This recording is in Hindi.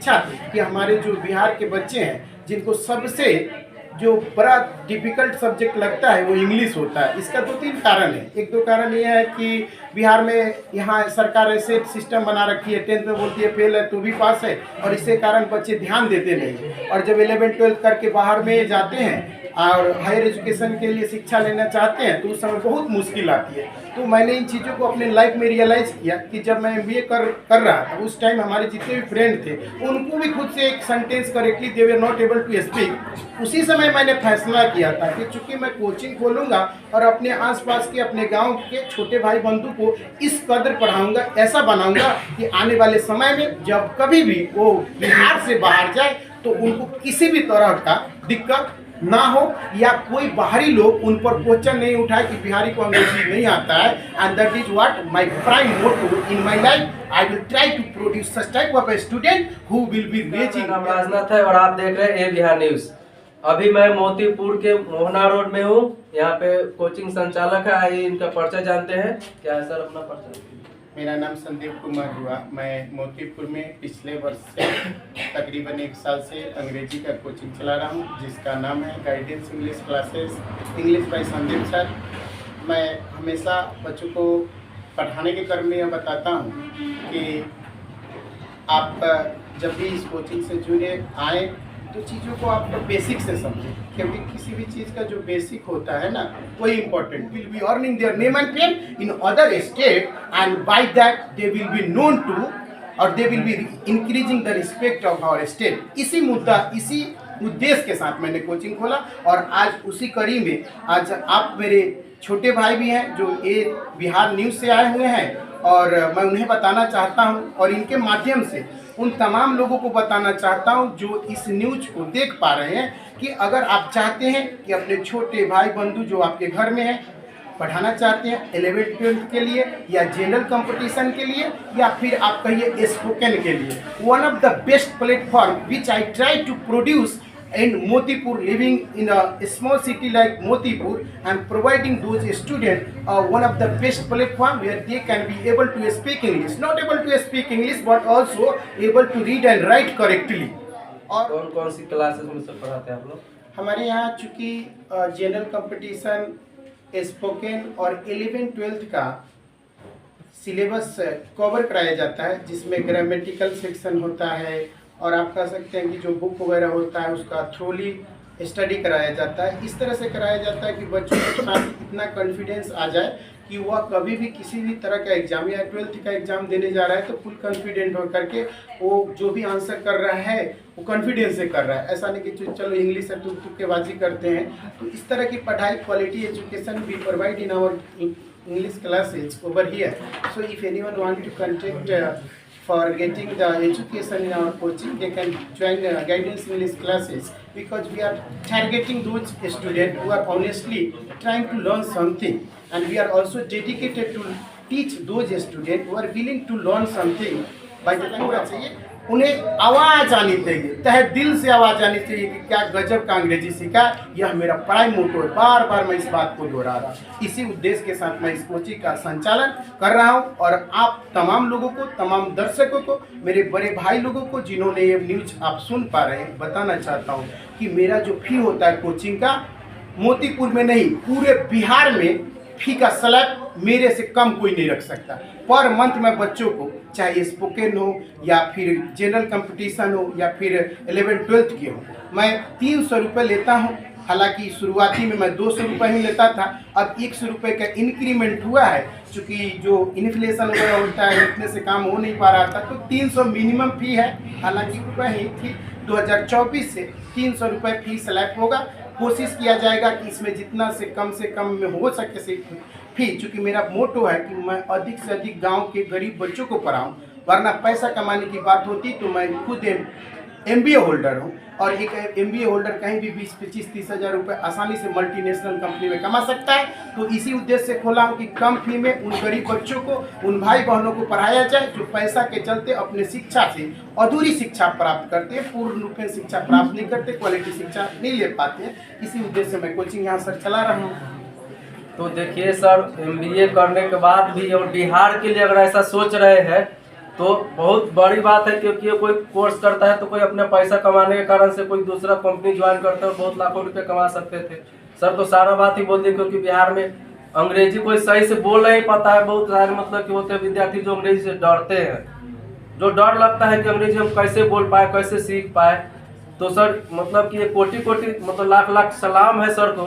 इच्छा थी कि हमारे जो बिहार के बच्चे हैं जिनको सबसे जो बड़ा डिफिकल्ट सब्जेक्ट लगता है वो इंग्लिश होता है। इसका 2-3 कारण है। एक दो कारण ये है कि बिहार में यहाँ सरकार ऐसे सिस्टम बना रखी है, 10th में बोलती है फेल है तो भी पास है, और इसके कारण बच्चे ध्यान देते नहीं। और जब 11th-12th करके बाहर में जाते हैं और हायर एजुकेशन के लिए शिक्षा लेना चाहते हैं तो उस समय बहुत मुश्किल आती है। तो मैंने इन चीज़ों को अपने लाइफ में रियलाइज़ किया कि जब मैं MBA कर रहा था उस टाइम हमारे जितने भी फ्रेंड थे उनको भी खुद से एक sentence correctly they were not able to speak. उसी समय मैंने फैसला किया था कि चूंकि मैं कोचिंग खोलूँगा और अपने आसपास के अपने गांव के छोटे भाई बंधु को इस कदर पढ़ाऊँगा, ऐसा बनाऊँगा कि आने वाले समय में जब कभी भी वो बिहार से बाहर जाए तो उनको किसी भी तरह का दिक्कत ना हो या कोई बाहरी लोग उन पर क्वेश्चन नहीं उठाए कि बिहारी को अंग्रेजी नहीं आता है। And that is what my prime motto in my life. I will try to produce such type of a student who will be raising. नाम राजनाथ है और आप देख रहे हैं ए बिहार न्यूज। अभी मैं मोतीपुर के मोहना रोड में हूँ। यहाँ पे कोचिंग संचालक है, आइए इनका परिचय जानते हैं। क्या है सर अपना परिचय? मेरा नाम संदीप कुमार हुआ। मैं मोतीपुर में पिछले वर्ष से तकरीबन 1 साल से अंग्रेजी का कोचिंग चला रहा हूँ जिसका नाम है guidance English classes, English by Sandeep sir. मैं हमेशा बच्चों को पढ़ाने के क्रम में यह बताता हूँ कि आप जब भी इस कोचिंग से जुड़े आए तो चीज़ों को आप बेसिक से समझें, क्योंकि किसी भी चीज़ का जो बेसिक होता है ना वही important. Will be earning their name and fame in other state and by that they will be known to और they will be increasing the respect of our state. इसी मुद्दा, इसी उद्देश्य के साथ मैंने कोचिंग खोला और आज उसी कड़ी में आज आप मेरे छोटे भाई भी हैं जो ए बिहार न्यूज़ से आए हुए हैं और मैं उन्हें बताना चाहता हूं और इनके माध्यम से उन तमाम लोगों को बताना चाहता हूं जो इस न्यूज़ को देख पा रहे हैं कि अगर आप चाहते हैं कि अपने छोटे भाई बंधु जो आपके घर में हैं पढ़ाना चाहते हैं 11th-12th के लिए या जनरल कंपटीशन के लिए या फिर आप कहिए स्पोकन के लिए, one of the best platform which I try to produce in Motipur, living in a small city like Motipur and providing those students one of the best platform where they can be able to speak English, not able to speak English but also able to read and write correctly। और कौन कौन सी क्लासेस में सब पढ़ाते हैं आप लोग? हमारे यहाँ चूँकि जनरल कंपटीशन, स्पोकन और 11th-12th का सिलेबस कवर कराया जाता है जिसमें ग्रामेटिकल सेक्शन होता है और आप कह सकते हैं कि जो बुक वगैरह होता है उसका थ्रोली स्टडी कराया जाता है। इस तरह से कराया जाता है कि बच्चों के साथ इतना कॉन्फिडेंस आ जाए कि वह कभी भी किसी भी तरह का एग्जाम या 12th का एग्जाम देने जा रहा है तो फुल कॉन्फिडेंट होकर के वो जो भी आंसर कर रहा है वो कॉन्फिडेंस से कर रहा है। ऐसा नहीं कि चलो इंग्लिश से तुक्केबाजी करते हैं। तो इस तरह की पढ़ाई, quality education we provide in our English classes over here. So if anyone want to contact for getting the education in our coaching, they can join guidance English classes because we are targeting those students who are honestly trying to learn something, and we are also dedicated to teach those students who are willing to learn something by the time उन्हें आवाज़ आनी चाहिए, तहे दिल से आवाज़ आनी चाहिए कि क्या गजब का अंग्रेजी सीखा। यह मेरा प्राइम मोटो है, बार बार मैं इस बात को दोहरा रहा हूँ। इसी उद्देश्य के साथ मैं इस कोचिंग का संचालन कर रहा हूँ और आप तमाम लोगों को, तमाम दर्शकों को, मेरे बड़े भाई लोगों को जिन्होंने ये न्यूज़ आप सुन पा रहे हैं, बताना चाहता हूँ कि मेरा जो फी होता है कोचिंग का, मोतीपुर में नहीं पूरे बिहार में फी का स्लैब मेरे से कम कोई नहीं रख सकता। पर मंथ में बच्चों को चाहे स्पोकन हो या फिर जनरल कंपटीशन हो या फिर 11th-12th की हो, मैं 300 रुपये लेता हूँ। हालांकि शुरुआती में मैं 200 रुपये ही लेता था, अब 100 रुपये का इंक्रीमेंट हुआ है क्योंकि जो इन्फ्लेशन वगैरह होता है इतने से काम हो नहीं पा रहा था, तो 300 मिनिमम फी है। हालांकि वही थी 2024 से 300 रुपये फी स्लैब होगा। कोशिश किया जाएगा कि इसमें जितना से कम में हो सके से फी, चूँकि मेरा मोटो है कि मैं अधिक से अधिक गांव के गरीब बच्चों को पढ़ाऊं, वरना पैसा कमाने की बात होती तो मैं खुद MBA होल्डर हूं और एक MBA होल्डर कहीं भी 20, 25, 30 हज़ार रुपये आसानी से मल्टीनेशनल कंपनी में कमा सकता है। तो इसी उद्देश्य से खोला हूं कि कम फी में उन गरीब बच्चों को, उन भाई बहनों को पढ़ाया जाए जो पैसा के चलते अपने शिक्षा से अधूरी शिक्षा प्राप्त करते हैं, पूर्ण रूप में शिक्षा प्राप्त नहीं करते, क्वालिटी शिक्षा नहीं ले पाते हैं। इसी उद्देश्य से मैं कोचिंग यहाँ सर चला रहा हूँ। तो देखिए सर, MBA करने के बाद भी और बिहार के लिए अगर ऐसा सोच रहे हैं तो बहुत बड़ी बात है, क्योंकि ये कोई कोर्स करता है तो कोई अपने पैसा कमाने के कारण से कोई दूसरा कंपनी ज्वाइन करता है और बहुत लाखों रुपए कमा सकते थे। सर तो सारा बात ही बोल दी, क्योंकि बिहार में अंग्रेजी कोई सही से बोल नहीं पाता है। बहुत सारे मतलब कि होते हैं विद्यार्थी जो अंग्रेजी से डरते हैं, जो डर लगता है कि अंग्रेजी हम कैसे बोल पाए, कैसे सीख पाए। तो सर मतलब कि ये कोटि कोटि मतलब लाख लाख सलाम है सर को,